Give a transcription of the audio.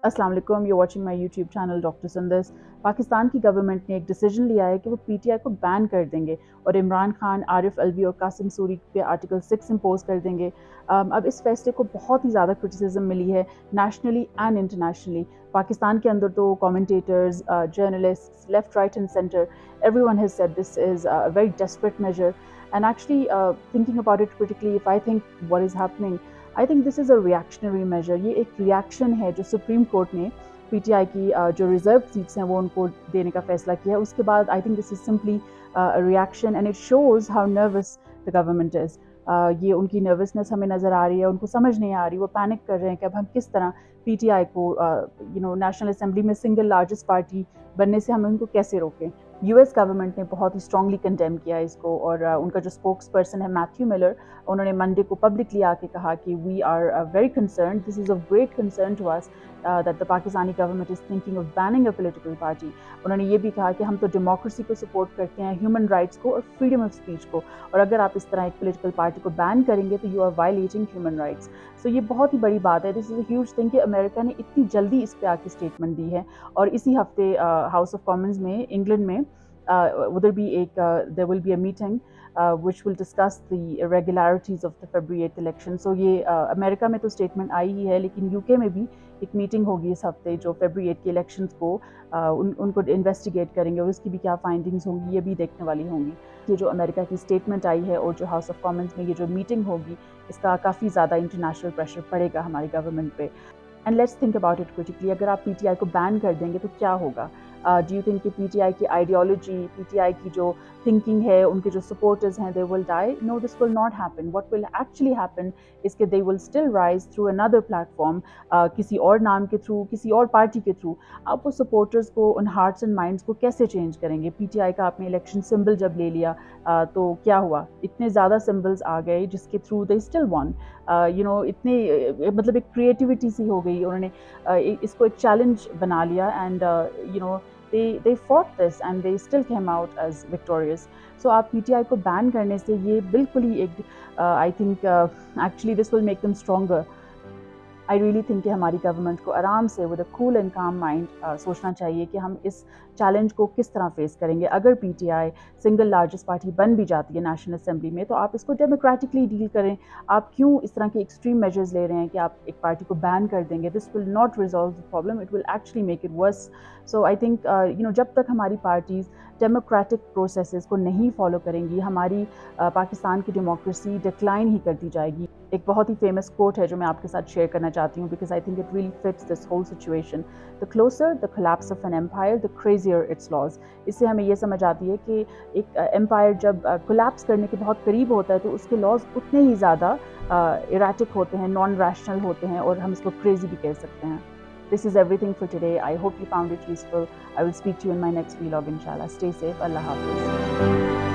अस्सलाम वालेकुम, you watching my YouTube channel doctor संदेश। पाकिस्तान की गवर्नमेंट ने एक डिसीजन लिया है कि वो पीटीआई को बैन कर देंगे और इमरान खान, आरिफ अलवी और कासिम सूरी पे आर्टिकल 6 इम्पोज कर देंगे। अब इस फैसले को बहुत ही ज़्यादा क्रिटिसिज्म मिली है नेशनली एंड इंटरनेशनली। पाकिस्तान के अंदर तो commentators, journalist, left, right and centre, everyone has said this is a very desperate measure. And actually, thinking about it critically, if I think what is happening, I think this is a reactionary measure. ये एक reaction है जो supreme court ने PTI की जो reserve seats हैं वो उनको देने का फैसला किया। उसके बाद आई think this is simply reaction and it shows how nervous the government is. ये उनकी नर्वसनेस हमें नज़र आ रही है, उनको समझ नहीं आ रही, वो पैनिक कर रहे हैं कि अब हम किस तरह पीटीआई को नेशनल असेंबली में सिंगल लार्जेस्ट पार्टी बनने से हम उनको कैसे रोकें। यूएस गवर्नमेंट ने बहुत ही स्ट्रांगली कंडेम किया इसको और उनका जो स्पोक्स पर्सन है मैथ्यू मिलर, उन्होंने मंडे को पब्लिकली आके कहा कि we are very concern, this is of great concern to us that the Pakistani government is thinking of banning a political party. उन्होंने ये भी कहा कि हम तो डेमोक्रेसी को सपोर्ट करते हैं, ह्यूमन राइट्स को और फ्रीडम ऑफ स्पीच को, और अगर आप इस तरह एक पॉलिटिकल पार्टी को बैन करेंगे तो you are violating human rights. So ये बहुत ही बड़ी बात है, this is a huge thing कि अमेरिका ने इतनी जल्दी इस पे आके स्टेटमेंट दी है। और इसी हफ्ते हाउस ऑफ कॉमन्स में इंग्लैंड में उधर भी एक there will be a meeting which will discuss the irregularities of the February 8th election. So ये अमेरिका में तो स्टेटमेंट आई ही है, लेकिन यूके में भी एक मीटिंग होगी इस हफ्ते जो February 8 के इलेक्शंस को उनको इन्वेस्टिगेट करेंगे और उसकी भी क्या फाइंडिंग्स होंगी ये भी देखने वाली होंगी। ये जो अमेरिका की स्टेटमेंट आई है और जो हाउस ऑफ कॉमन्स में ये जो मीटिंग होगी, इसका काफ़ी ज़्यादा इंटरनेशनल प्रेशर पड़ेगा हमारी गवर्नमेंट पे। And let's think about it critically, अगर आप पीटीआई को बैन कर देंगे तो क्या होगा? डू यू थिंक कि पीटीआई की आइडियोलॉजी, पीटीआई की जो थिंकिंग है, उनके जो सपोर्टर्स हैं, they will die? No, this will not happen. What will actually happen is कि they will still rise through another platform, किसी और नाम के थ्रू, किसी और पार्टी के थ्रू। आप वो सपोर्टर्स को, उन हार्ट्स एंड माइंड्स को कैसे चेंज करेंगे? पीटीआई का आपने इलेक्शन सिंबल जब ले लिया तो क्या हुआ? इतने ज़्यादा सिंबल्स आ गए जिसके थ्रू दे स्टिल वन। इतने मतलब एक क्रिएटिविटी सी हो गई, उन्होंने इसको एक चैलेंज बना लिया and they fought this and they still came out as victorious. So आप पीटीआई को बैन करने से ये बिल्कुल ही एक I think actually this will make them stronger. I really think कि हमारी गवर्नमेंट को आराम से विद अ कूल एंड काम माइंड सोचना चाहिए कि हम इस चैलेंज को किस तरह फेस करेंगे। अगर पीटीआई सिंगल लार्जेस्ट पार्टी बन भी जाती है नेशनल असेंबली में तो आप इसको डेमोक्रेटिकली डील करें। आप क्यों इस तरह के एक्सट्रीम मेजर्स ले रहे हैं कि आप एक पार्टी को बैन कर देंगे? This will not resolve the problem, it will actually make it worse. So I think जब तक हमारी पार्टीज़ डेमोक्रेटिक प्रोसेसेस को नहीं फॉलो करेंगी, हमारी पाकिस्तान की डेमोक्रेसी डिक्लाइन ही करती जाएगी। एक बहुत ही फेमस कोट है जो मैं आपके साथ शेयर करना चाहती हूँ because I think it really fits this whole situation. The closer the collapse of an empire the crazier its laws. इससे हमें ये समझ आती है कि एक एम्पायर जब कोलैप्स करने के बहुत करीब होता है तो उसके लॉज उतने ही ज़्यादा इराटिक होते हैं, नॉन रैशनल होते हैं और हम इसको क्रेजी भी कह सकते हैं। This is everything for today. I hope you found it useful. I will speak to you in my next vlog, inshallah. Stay safe. Allah Hafiz.